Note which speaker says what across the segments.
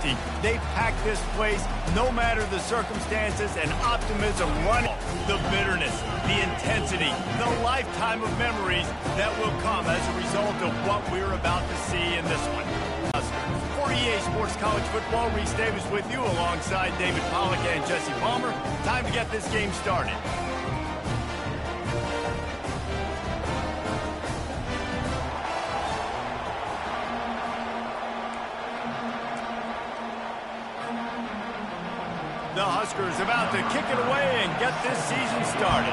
Speaker 1: safety. They pack this place no matter the circumstances, and optimism running. The bitterness, the intensity, the lifetime of memories that will come as a result of what we're about to see in this one. For EA Sports College Football, Reese Davis with you alongside David Pollack and Jesse Palmer. Time to get this game started. The Huskers about to kick it away and get this season started.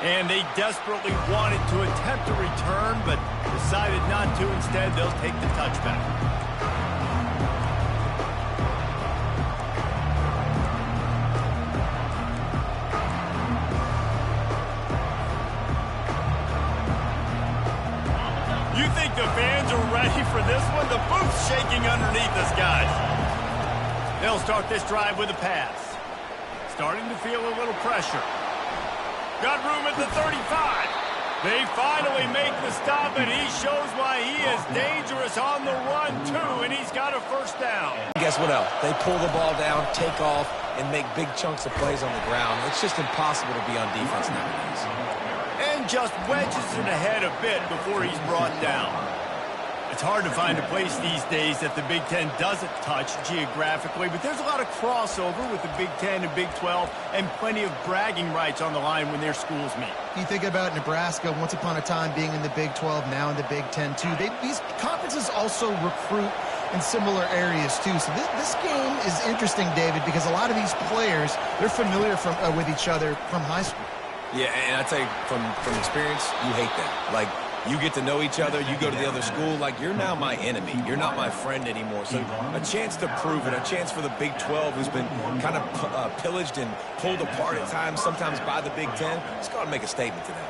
Speaker 1: And they desperately wanted to attempt a return, but decided not to. Instead, they'll take the touchback. You think the fans are ready for this one? The booth's shaking underneath us, guys. They'll start this drive with a pass. Starting to feel a little pressure. Got room at the 35. They finally make the stop, and he shows why he is dangerous on the run, too, and he's got a first down.
Speaker 2: Guess what else? They pull the ball down, take off, and make big chunks of plays on the ground. It's just impossible to be on defense nowadays.
Speaker 1: And just wedges it ahead a bit before he's brought down. It's hard to find a place these days that the Big Ten doesn't touch geographically, but there's a lot of crossover with the Big Ten and Big 12 and plenty of bragging rights on the line when their schools meet.
Speaker 3: You think about Nebraska once upon a time being in the Big 12, now in the Big 10 too. These conferences also recruit in similar areas too. So this game is interesting, David, because a lot of these players, they're familiar with each other from high school.
Speaker 2: Yeah, and I tell you, from experience, you hate that. Like, you get to know each other, you go to the other school, like, you're now my enemy. You're not my friend anymore. So a chance to prove it, a chance for the Big 12, who's been kind of pillaged and pulled apart at times, sometimes by the Big 10. It's got to make a statement to them.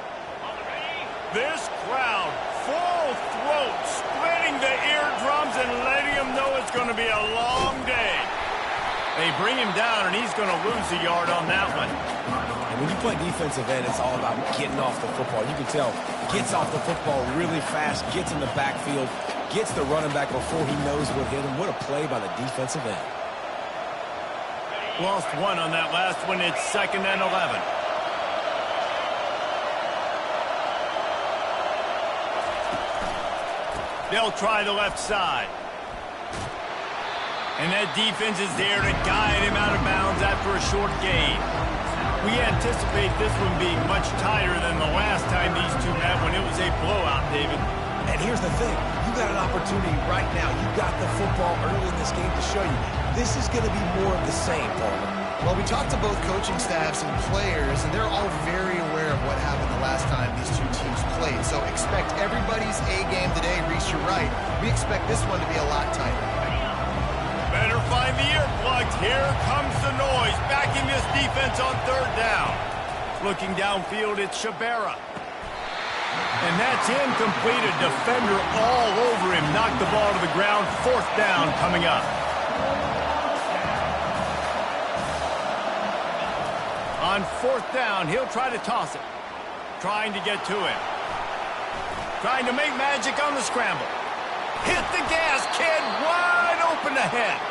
Speaker 1: This crowd, full throat, splitting the eardrums and letting them know it's going to be a long day. They bring him down, and he's going to lose a yard on that one.
Speaker 2: And when you play defensive end, it's all about getting off the football. You can tell, gets off the football really fast, gets in the backfield, gets the running back before he knows what hit him. What a play by the defensive end.
Speaker 1: Lost one on that last one. It's 2nd and 11. They'll try the left side. And that defense is there to guide him out of bounds after a short gain. We anticipate this one being much tighter than the last time these two met when it was a blowout, David.
Speaker 2: And here's the thing. You got an opportunity right now. You got the football early in this game to show you. This is going to be more of the same, Palmer.
Speaker 3: Well, we talked to both coaching staffs and players, and they're all very aware of what happened the last time these two teams played. So expect everybody's A game today. Reese, you're right. We expect this one to be a lot tighter.
Speaker 1: Better find the earplugs. Here comes the noise, backing this defense on 3rd down. Looking downfield, it's Shabera. And that's incomplete. A defender all over him. Knocked the ball to the ground. 4th down coming up. On 4th down, he'll try to toss it. Trying to get to him. Trying to make magic on the scramble. Hit the gas, kid. Wide open ahead.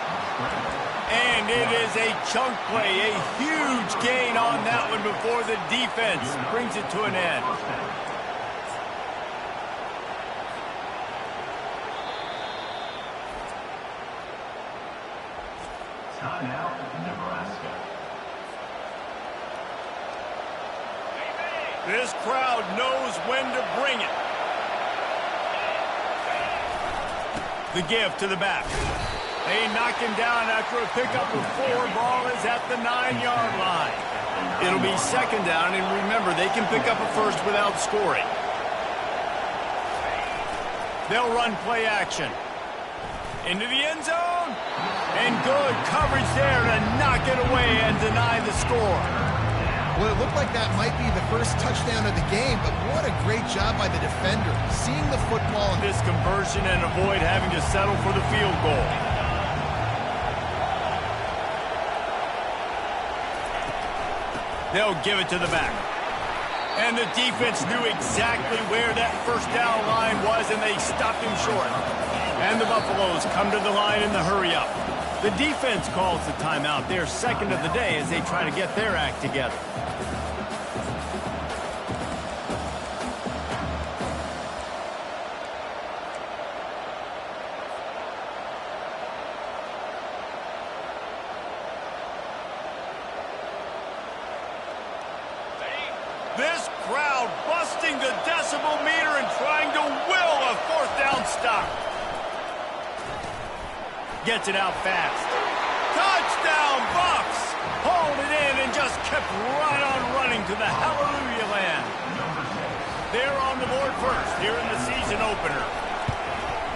Speaker 1: And it is a chunk play, a huge gain on that one before the defense brings it to an end.
Speaker 4: Timeout, Nebraska.
Speaker 1: This crowd knows when to bring it. The give to the back. They knock him down after a pickup of 4. Ball is at the 9-yard line. It'll be 2nd down, and remember, they can pick up a first without scoring. They'll run play action. Into the end zone. And good coverage there to knock it away and deny the score.
Speaker 3: Well, it looked like that might be the first touchdown of the game, but what a great job by the defender. Seeing the football.
Speaker 1: This conversion and avoid having to settle for the field goal. They'll give it to the back. And the defense knew exactly where that first down line was, and they stopped him short. And the Buffaloes come to the line in the hurry-up. The defense calls the timeout. They're second of the day as they try to get their act together. This crowd busting the decibel meter and trying to will a fourth down stop. Gets it out fast. Touchdown, Bucks! Hauled it in and just kept right on running to the hallelujah land. They're on the board first here in the season opener.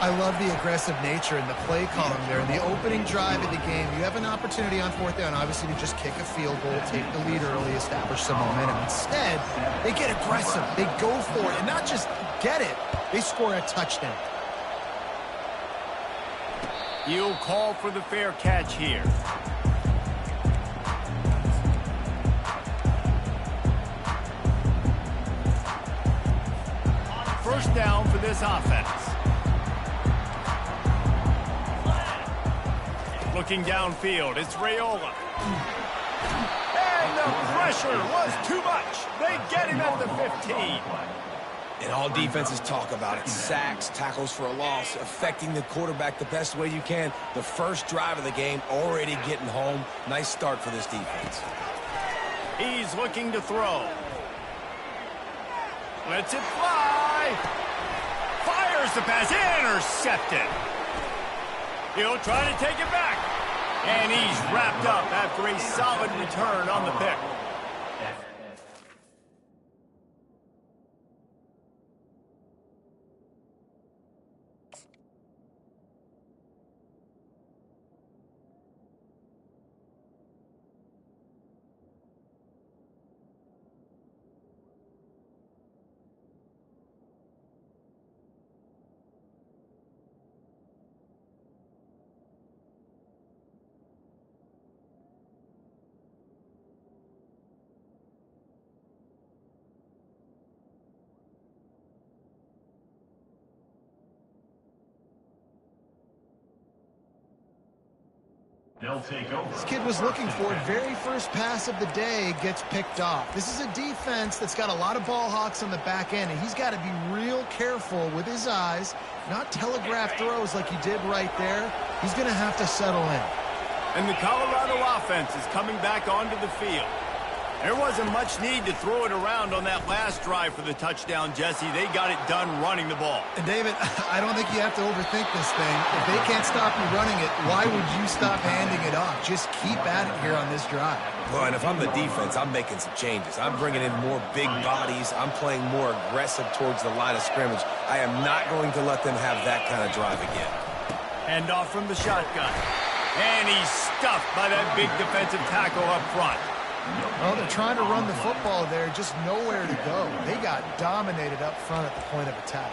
Speaker 3: I love the aggressive nature in the play column there. In the opening drive of the game, you have an opportunity on fourth down, obviously, to just kick a field goal, take the lead early, establish some momentum. Instead, they get aggressive. They go for it, and not just get it, they score a touchdown.
Speaker 1: You'll call for the fair catch here. First down for this offense. Looking downfield, it's Raiola. And the pressure was too much. They get him at the 15.
Speaker 2: And all defenses talk about it. Sacks, tackles for a loss, affecting the quarterback the best way you can. The first drive of the game, already getting home. Nice start for this defense.
Speaker 1: He's looking to throw. Lets it fly. Fires the pass. Intercepted. He'll try to take it back. And he's wrapped up after a solid return on the pick.
Speaker 4: They'll take over.
Speaker 3: This kid was looking for it. Very first pass of the day gets picked off. This is a defense that's got a lot of ball hawks on the back end, and he's got to be real careful with his eyes, not telegraph throws like he did right there. He's going to have to settle in.
Speaker 1: And the Colorado offense is coming back onto the field. There wasn't much need to throw it around on that last drive for the touchdown, Jesse. They got it done running the ball.
Speaker 3: And David, I don't think you have to overthink this thing. If they can't stop you running it, why would you stop handing it off? Just keep at it here on this drive.
Speaker 2: Well, and if I'm the defense, I'm making some changes. I'm bringing in more big bodies. I'm playing more aggressive towards the line of scrimmage. I am not going to let them have that kind of drive again.
Speaker 1: Hand off from the shotgun. And he's stuffed by that big defensive tackle up front.
Speaker 3: Well, they're trying to run the football there, just nowhere to go. They got dominated up front at the point of attack.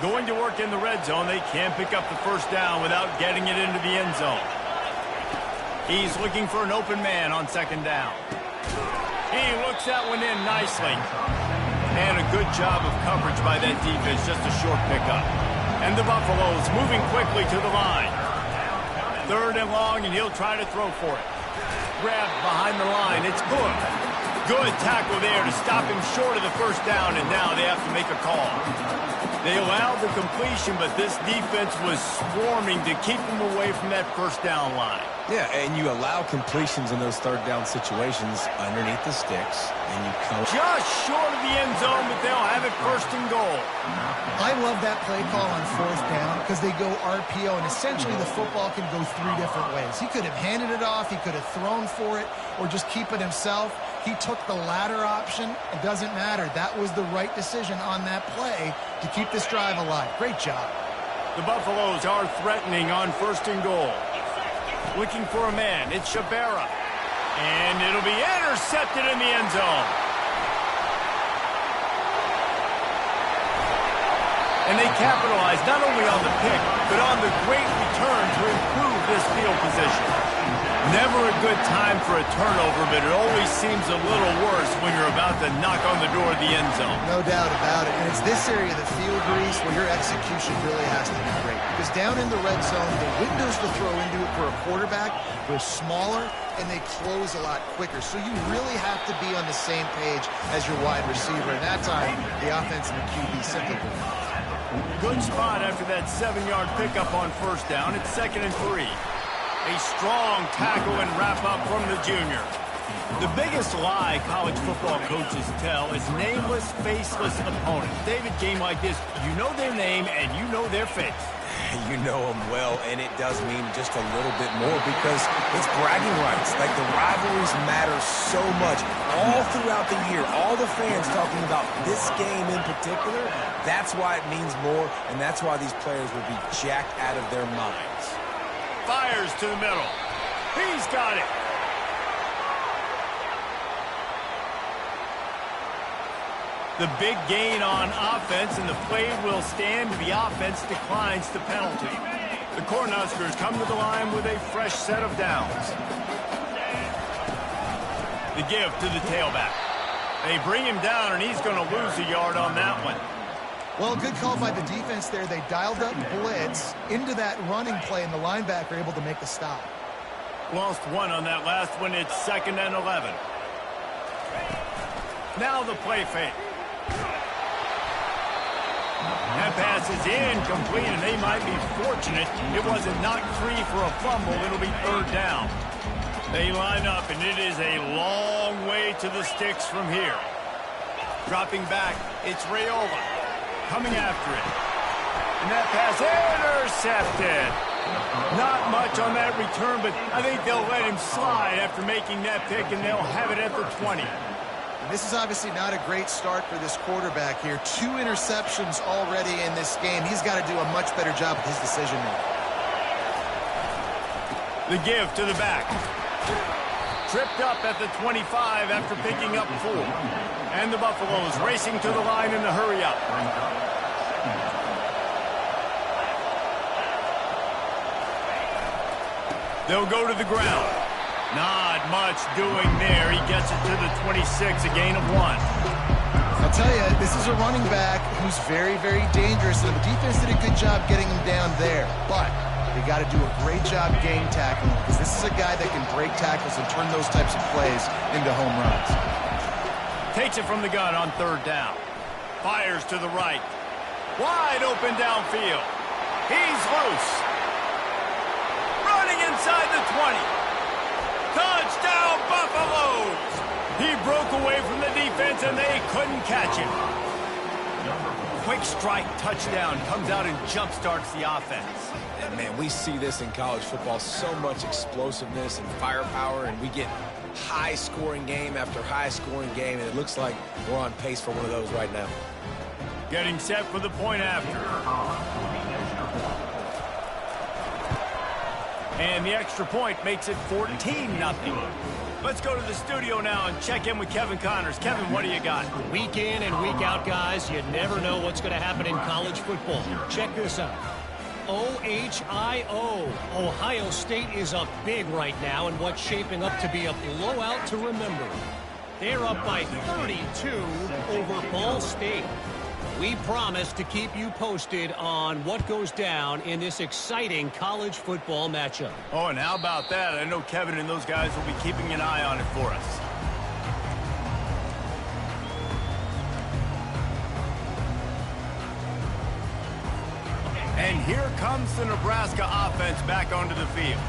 Speaker 1: Going to work in the red zone. They can't pick up the first down without getting it into the end zone. He's looking for an open man on second down. He looks that one in nicely. And a good job of coverage by that defense, just a short pickup. And the Buffaloes moving quickly to the line. Third and long, and he'll try to throw for it. Grabbed behind the line. It's good. Good tackle there to stop him short of the first down, and now they have to make a call. They allowed the completion, but this defense was swarming to keep him away from that first down line.
Speaker 2: Yeah, and you allow completions in those third down situations underneath the sticks, and you come
Speaker 1: Just short of the end zone, but they'll have it first and goal.
Speaker 3: I love that play call on fourth down because they go RPO, and essentially the football can go three different ways. He could have handed it off, he could have thrown for it, or just keep it himself. He took the latter option. It doesn't matter. That was the right decision on that play to keep this drive alive. Great job.
Speaker 1: The Buffaloes are threatening on first and goal. Looking for a man. It's Shabera. And it'll be intercepted in the end zone. And they capitalize not only on the pick, but on the great return to improve this field position. Never a good time for a turnover, but it always seems a little worse when you're about to knock on the door of the end zone.
Speaker 3: No doubt about it. And it's this area of the field, Reese, where your execution really has to be great. Because down in the red zone, the windows to throw into it for a quarterback, they're smaller and they close a lot quicker. So you really have to be on the same page as your wide receiver. And that time, the offense and the QB simply wouldn't.
Speaker 1: Good spot after that 7-yard pickup on first down. It's 2nd and 3. A strong tackle and wrap-up from the junior. The biggest lie college football coaches tell is nameless, faceless opponents. David, game like this, you know their name and you know their face.
Speaker 2: You know them well, and it does mean just a little bit more because it's bragging rights. Like, the rivalries matter so much all throughout the year. All the fans talking about this game in particular, that's why it means more, and that's why these players will be jacked out of their minds.
Speaker 1: Fires to the middle. He's got it. The big gain on offense, and the play will stand. The offense declines the penalty. The Cornhuskers come to the line with a fresh set of downs. The give to the tailback. They bring him down, and he's going to lose a yard on that one.
Speaker 3: Well, good call by the defense there. They dialed up blitz into that running play, and the linebacker able to make the stop.
Speaker 1: Lost one on that last one. It's 2nd and 11. Now the play fake. That pass is incomplete, and they might be fortunate it wasn't knocked free for a fumble. It'll be 3rd down. They line up, and it is a long way to the sticks from here. Dropping back, it's Raiola. Coming after it. And that pass intercepted. Not much on that return, but I think they'll let him slide after making that pick, and they'll have it at the 20.
Speaker 3: This is obviously not a great start for this quarterback here. 2 interceptions already in this game. He's got to do a much better job with his decision-making.
Speaker 1: The give to the back. Tripped up at the 25 after picking up 4. And the Buffaloes racing to the line in the hurry-up. They'll go to the ground. Not much doing there. He gets it to the 26, a gain of 1.
Speaker 3: I'll tell you, this is a running back who's very, very dangerous. And the defense did a good job getting him down there. But they got to do a great job game tackling, because this is a guy that can break tackles and turn those types of plays into home runs.
Speaker 1: Takes it from the gun on 3rd down. Fires to the right. Wide open downfield. He's loose. Running inside the 20. Touchdown, Buffaloes! He broke away from the defense, and they couldn't catch him. Quick strike touchdown comes out and jump-starts the offense.
Speaker 2: And, man, we see this in college football, so much explosiveness and firepower, and we get high-scoring game after high-scoring game, and it looks like we're on pace for one of those right now.
Speaker 1: Getting set for the point after. And the extra point makes it 14-0. Let's go to the studio now and check in with Kevin Connors. Kevin, what do you got?
Speaker 5: Week in and week out, guys, you never know what's going to happen in college football. Check this out. OHIO. Ohio State is up big right now in what's shaping up to be a blowout to remember. They're up by 32 over Ball State. We promise to keep you posted on what goes down in this exciting college football matchup.
Speaker 1: Oh, and how about that? I know Kevin and those guys will be keeping an eye on it for us. And here comes the Nebraska offense back onto the field.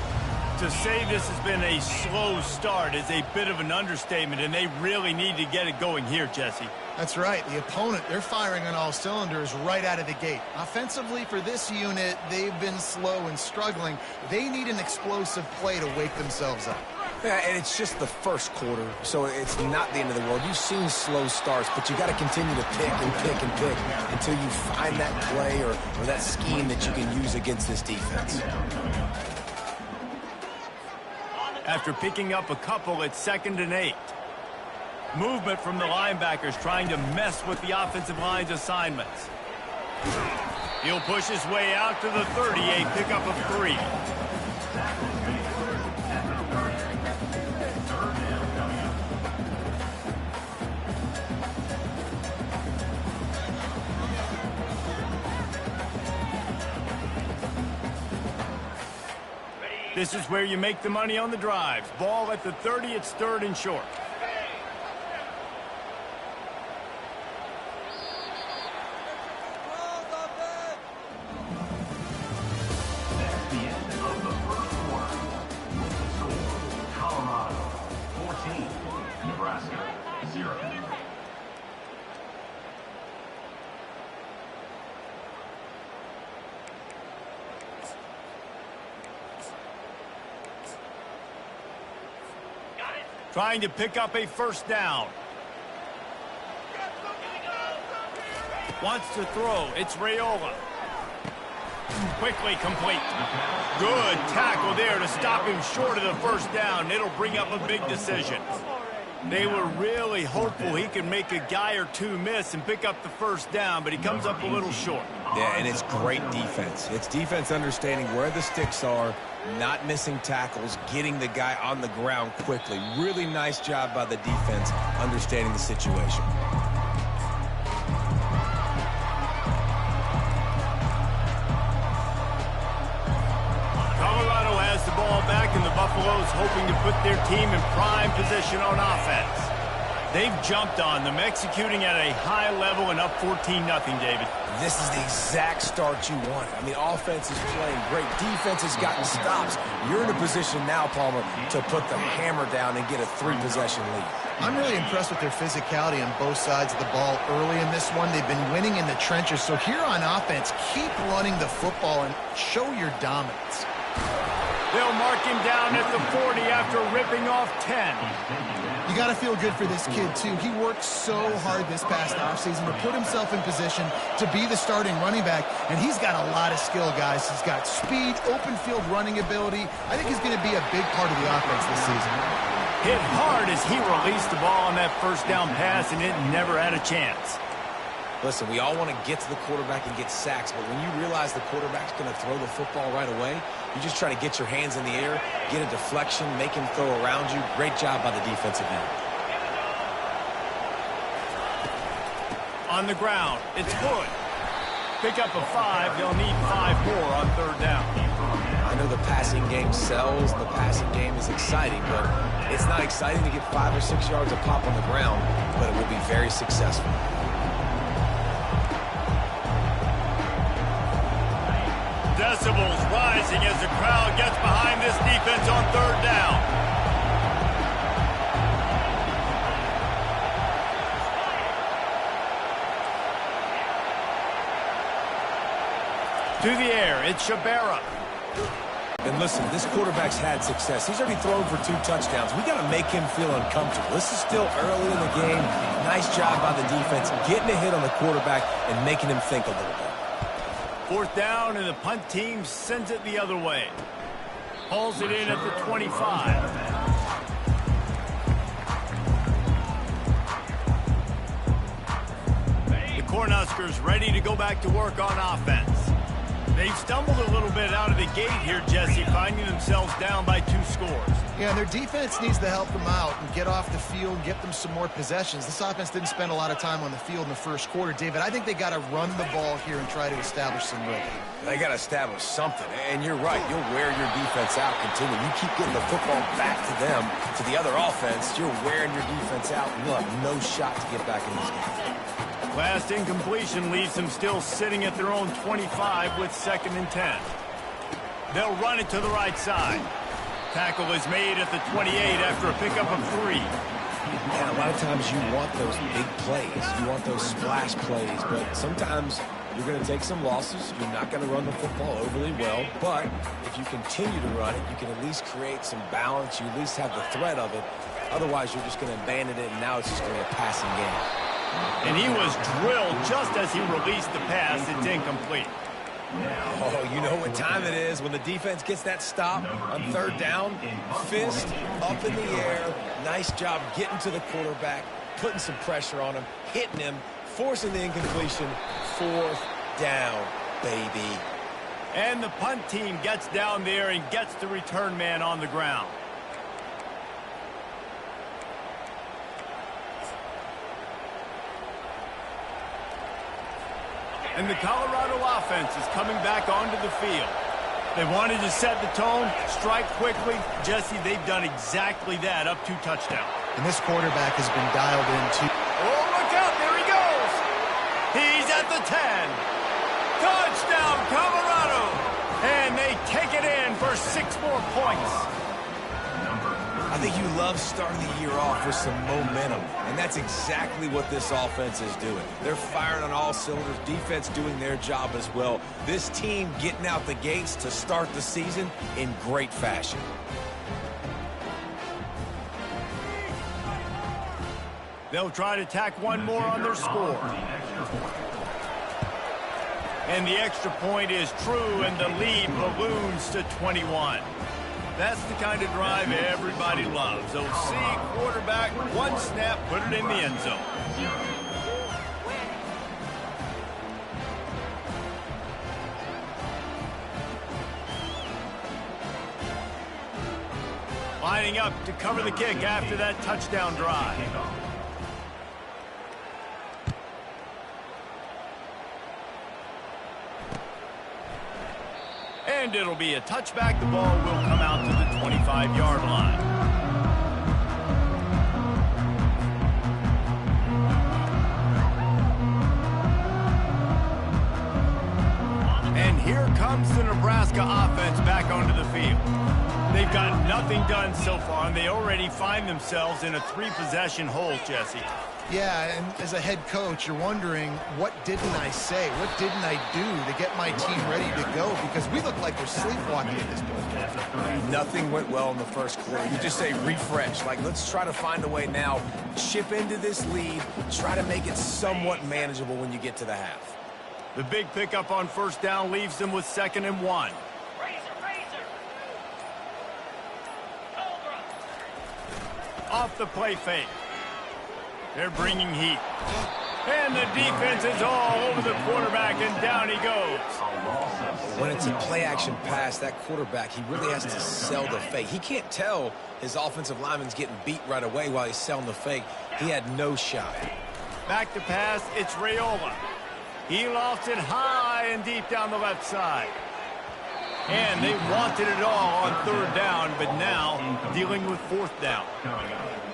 Speaker 1: To say this has been a slow start is a bit of an understatement, and they really need to get it going here, Jesse.
Speaker 3: That's right. The opponent, they're firing on all cylinders right out of the gate. Offensively, for this unit, they've been slow and struggling. They need an explosive play to wake themselves up.
Speaker 2: Yeah, and it's just the first quarter, so it's not the end of the world. You've seen slow starts, but you got to continue to pick and pick and pick until you find that play or that scheme that you can use against this defense.
Speaker 1: After picking up a couple, it's 2nd and 8. Movement from the linebackers trying to mess with the offensive line's assignments. He'll push his way out to the 30, a pickup of 3. This is where you make the money on the drives. Ball at the 30, it's 3rd and short.
Speaker 4: That's the end of the first quarter. With the score, Colorado 14, Nebraska 0.
Speaker 1: Trying to pick up a first down. Wants to throw. It's Raiola. Quickly complete. Good tackle there to stop him short of the first down. It'll bring up a big decision. They were really hopeful he could make a guy or two miss and pick up the first down, but he comes up a little short.
Speaker 2: Yeah, and it's great defense. It's defense understanding where the sticks are, not missing tackles, getting the guy on the ground quickly. Really nice job by the defense understanding the situation.
Speaker 1: Colorado has the ball back, and the Buffaloes hoping to put their team in prime position on offense. They've jumped on them, executing at a high level and up 14-0, David.
Speaker 2: This is the exact start you want. I mean, offense is playing great. Defense has gotten stops. You're in a position now, Palmer, to put the hammer down and get a 3-possession lead.
Speaker 3: I'm really impressed with their physicality on both sides of the ball early in this one. They've been winning in the trenches. So here on offense, keep running the football and show your dominance.
Speaker 1: They'll mark him down at the 40 after ripping off 10.
Speaker 3: You got to feel good for this kid, too. He worked so hard this past offseason to put himself in position to be the starting running back, and he's got a lot of skill, guys. He's got speed, open field running ability. I think he's going to be a big part of the offense this season.
Speaker 1: Hit hard as he released the ball on that first down pass, and it never had a chance.
Speaker 2: Listen, we all want to get to the quarterback and get sacks, but when you realize the quarterback's going to throw the football right away, you just try to get your hands in the air, get a deflection, make him throw around you. Great job by the defensive end.
Speaker 1: On the ground, it's Hood. Pick up a 5. They'll need 5 more on 3rd down.
Speaker 2: I know the passing game sells, the passing game is exciting, but it's not exciting to get 5 or 6 yards of pop on the ground, but it will be very successful.
Speaker 1: Decibels rising as the crowd gets behind this defense on 3rd down. To the air, it's Shabera.
Speaker 2: And listen, this quarterback's had success. He's already thrown for 2 touchdowns. We got to make him feel uncomfortable. This is still early in the game. Nice job by the defense, getting a hit on the quarterback and making him think a little bit.
Speaker 1: 4th down, and the punt team sends it the other way. Hauls it in at the 25. The Cornhuskers ready to go back to work on offense. They've stumbled a little bit out of the gate here, Jesse, finding themselves down by 2 scores.
Speaker 3: Yeah, and their defense needs to help them out and get off the field and get them some more possessions. This offense didn't spend a lot of time on the field in the first quarter, David. I think they got to run the ball here and try to establish some rhythm.
Speaker 2: They got to establish something, and you're right. You'll wear your defense out continually. You keep getting the football back to them, to the other offense, you're wearing your defense out, and you'll have no shot to get back in this game.
Speaker 1: Last incompletion leaves them still sitting at their own 25 with 2nd and 10. They'll run it to the right side. Tackle is made at the 28 after a pickup of 3.
Speaker 2: And a lot of times you want those big plays. You want those splash plays, but sometimes you're going to take some losses. You're not going to run the football overly well, but if you continue to run it, you can at least create some balance. You at least have the threat of it. Otherwise, you're just going to abandon it, and now it's just going to be a passing game.
Speaker 1: And he was drilled just as he released the pass. It's incomplete.
Speaker 2: Oh, you know what time it is when the defense gets that stop on 3rd down. Fist up in the air. Nice job getting to the quarterback, putting some pressure on him, hitting him, forcing the incompletion. 4th down, baby.
Speaker 1: And the punt team gets down there and gets the return man on the ground. And the Colorado offense is coming back onto the field. They wanted to set the tone, strike quickly. Jesse, they've done exactly that up to touchdown.
Speaker 3: And this quarterback has been dialed in too.
Speaker 1: Oh, look out, there he goes. He's at the 10. Touchdown, Colorado. And they take it in for 6 more points.
Speaker 2: I think you love starting the year off with some momentum, and that's exactly what this offense is doing. They're firing on all cylinders, defense doing their job as well. This team getting out the gates to start the season in great fashion.
Speaker 1: They'll try to tack one more on their score. And the extra point is true, and the lead balloons to 21. That's the kind of drive everybody loves. They'll see quarterback, one snap, put it in the end zone. Lining up to cover the kick after that touchdown drive. And it'll be a touchback. The ball will come out to the 25-yard line. And here comes the Nebraska offense back onto the field. They've got nothing done so far, and they already find themselves in a 3-possession hole, Jesse.
Speaker 3: Yeah, and as a head coach, you're wondering, what didn't I say? What didn't I do to get my team ready to go? Because we look like we're sleepwalking at this point.
Speaker 2: Nothing went well in the first quarter. You just say refresh. Like, let's try to find a way now. Chip into this lead. Try to make it somewhat manageable when you get to the half.
Speaker 1: The big pickup on first down leaves them with 2nd and 1. Off the play fake. They're bringing heat. And the defense is all over the quarterback, and down he goes.
Speaker 2: When it's a play-action pass, that quarterback, he really has to sell the fake. He can't tell his offensive lineman's getting beat right away while he's selling the fake. He had no shot.
Speaker 1: Back to pass, it's Raiola. He lofts it high and deep down the left side. And they wanted it all on 3rd down, but now dealing with 4th down.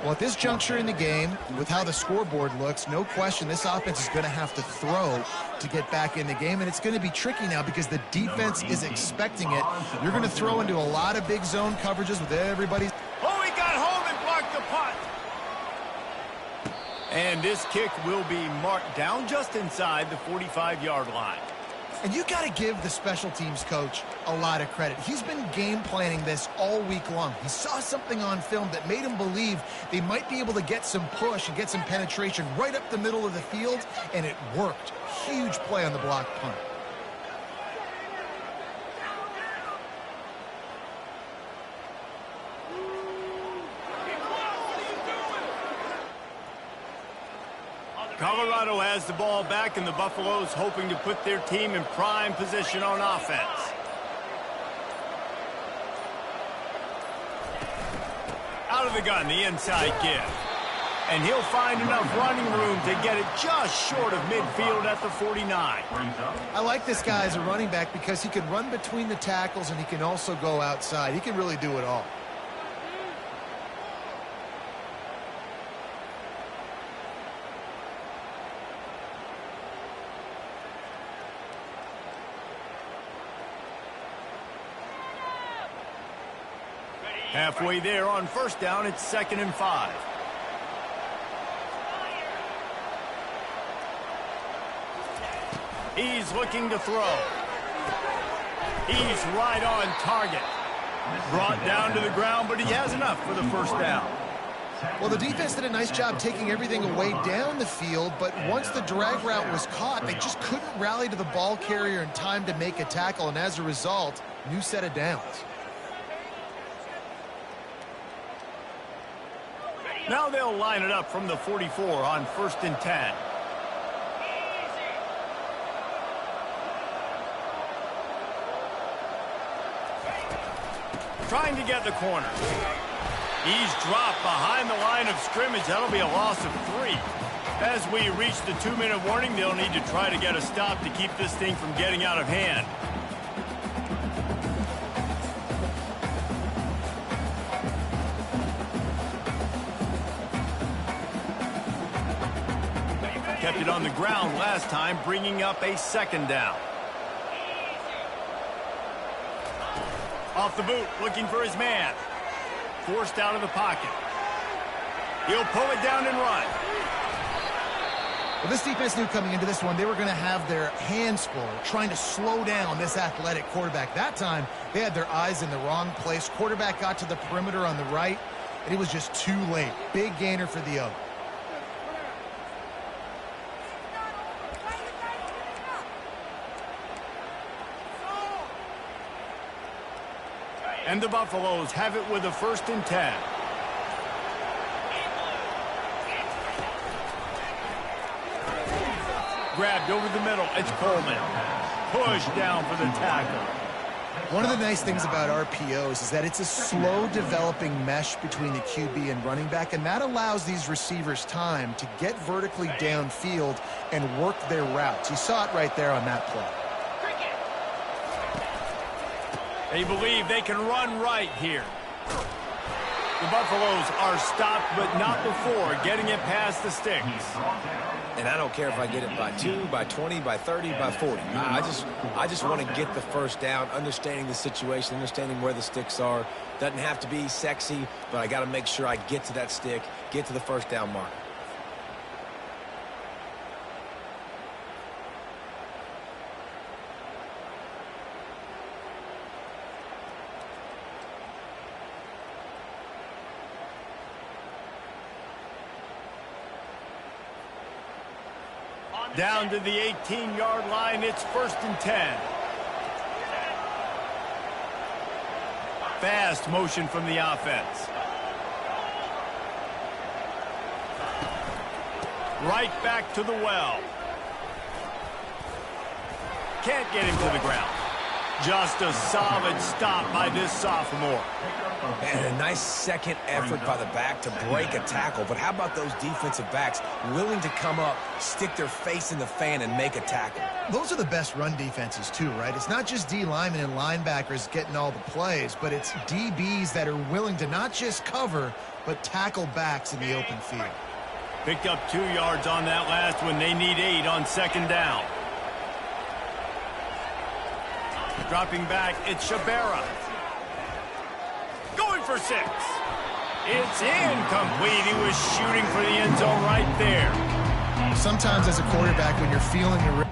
Speaker 3: Well, at this juncture in the game, with how the scoreboard looks, no question this offense is going to have to throw to get back in the game, and it's going to be tricky now because the defense is expecting it. You're going to throw into a lot of big zone coverages with everybody.
Speaker 1: Oh, he got home and blocked the punt. And this kick will be marked down just inside the 45-yard line.
Speaker 3: And you got to give the special teams coach a lot of credit. He's been game planning this all week long. He saw something on film that made him believe they might be able to get some push and get some penetration right up the middle of the field, and it worked. Huge play on the block punt.
Speaker 1: Colorado has the ball back, and the Buffaloes hoping to put their team in prime position on offense. Out of the gun, the inside give. And he'll find enough running room to get it just short of midfield at the 49.
Speaker 3: I like this guy as a running back because he can run between the tackles and he can also go outside. He can really do it all.
Speaker 1: Halfway there on first down, it's 2nd and 5. He's looking to throw. He's right on target. Brought down to the ground, but he has enough for the first down.
Speaker 3: Well, the defense did a nice job taking everything away down the field, but once the drag route was caught, they just couldn't rally to the ball carrier in time to make a tackle, and as a result, new set of downs.
Speaker 1: Now they'll line it up from the 44 on 1st and 10. Trying to get the corner. He's dropped behind the line of scrimmage. That'll be a loss of 3. As we reach the 2-minute warning, they'll need to try to get a stop to keep this thing from getting out of hand. kept it on the ground last time, bringing up a second down. Off the boot, looking for his man. Forced out of the pocket. He'll pull it down and run.
Speaker 3: Well, this defense knew coming into this one they were going to have their hands full trying to slow down this athletic quarterback. That time, they had their eyes in the wrong place. Quarterback got to the perimeter on the right, and it was just too late. Big gainer for the Oak.
Speaker 1: And the Buffaloes have it with a 1st and 10. Grabbed over the middle. It's Coleman. Pushed down for the tackle.
Speaker 3: One of the nice things about RPOs is that it's a slow developing mesh between the QB and running back, and that allows these receivers time to get vertically downfield and work their routes. You saw it right there on that play.
Speaker 1: They believe they can run right here. The Buffaloes are stopped, but not before getting it past the sticks.
Speaker 2: And I don't care if I get it by 2, by 20, by 30, by 40. I just want to get the first down, understanding the situation, understanding where the sticks are. Doesn't have to be sexy, but I got to make sure I get to that stick, get to the first down mark.
Speaker 1: Down to the 18-yard line, it's 1st and 10. Fast motion from the offense. Right back to the well. Can't get him to the ground. Just a solid stop by this sophomore.
Speaker 2: And a nice second effort by the back to break a tackle. But how about those defensive backs willing to come up, stick their face in the fan, and make a tackle?
Speaker 3: Those are the best run defenses too, right? It's not just D linemen and linebackers getting all the plays, but it's DBs that are willing to not just cover, but tackle backs in the open field.
Speaker 1: Picked up 2 yards on that last one. They need 8 on 2nd down. Dropping back, it's Shabera. Going for 6. It's incomplete. He was shooting for the end zone right there.
Speaker 3: Sometimes as a quarterback, when you're feeling the